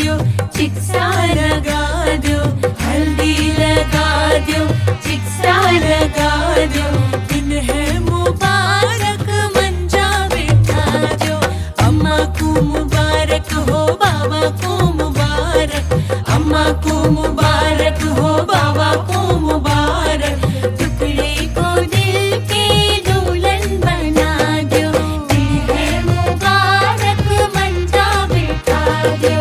दो, चिक्सा लगा दो, हल्दी लगा दो, चिक्सा लगा दो। दिन है मुबारक मंजा बिठा दो, अम्मा को मुबारक हो बाबा को मुबारक, अम्मा को मुबारक हो बाबा को मुबारक। टुकड़े को दिल के दुल्हन बना दो, दिन है मुबारक मंजा बिठा दो।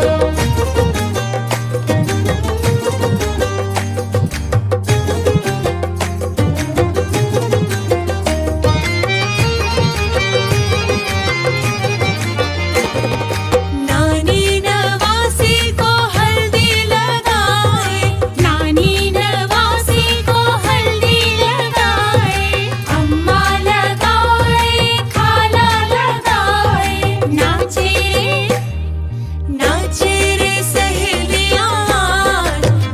नानी नवासी को हल्दी लगाए, नानी नवासी को हल्दी लगाए, अम्मा लगाए, खाला लगाए। नाचे नाचे रे सहेलियां,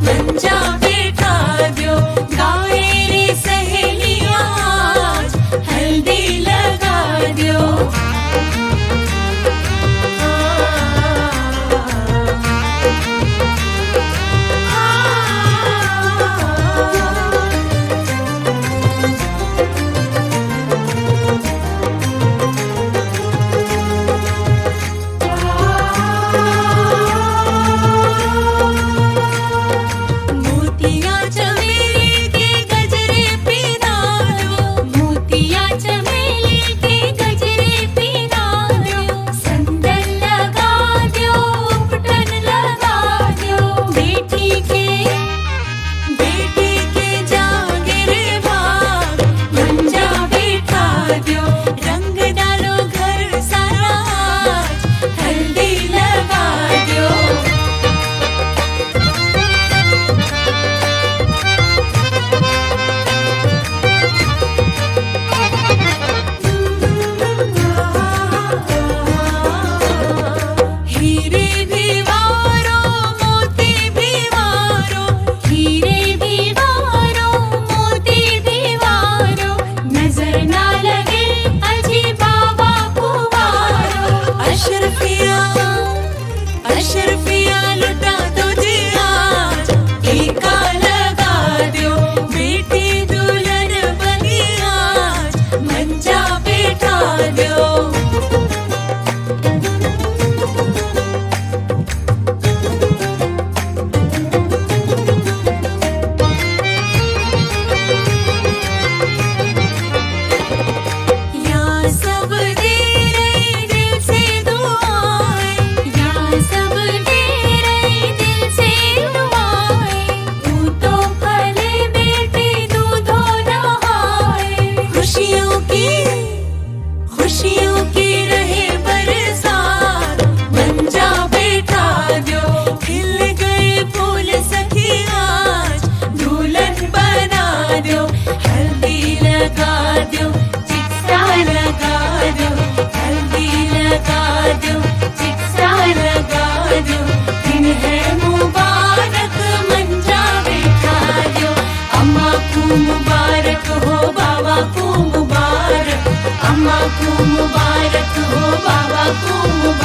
मंजा बिठा दो, गाए रे सहेलियां, हल्दी लगा दो। मोतिया चमेली के गजरे पहना दो, मोतिया चमेली के गजरे पहना दो। संदल लगा दो, उपटन लगा दो, बेटी के जागे रे भाग, मंजा बिठा दो। रंग डालो घर सारा आज, हल्दी लगा दो। हीरे भी वारो, मोती भी वारो, हीरे भी वारो, मोती भी वारो। नजर ना लगे अजी बाबा को वारो। अशरफिया लुटा दो जी आज, टीका लगा दो, बेटी दुल्हन बनी आज, मंजा बिठा दो। या सब दे रहे दिल से दुआएं, या सब दे रहे दिल से दुआएं। तू तो पले बेटे दूधो नहाए, खुशियों की रहे बरसात, मंजा बिठा दो। खिल गए फूल सखी आज, दुल्हन बना दो, हल्दी लगा दो, चिक्सा लगा दो, हल्दी लगा दो, चिक्सा लगा दो। दिन है मुबारक मंजा बिठा दो, अम्मा को मुबारक हो बाबा को मुबारक, अम्मा को मुबारक हो बाबा को मुबारक।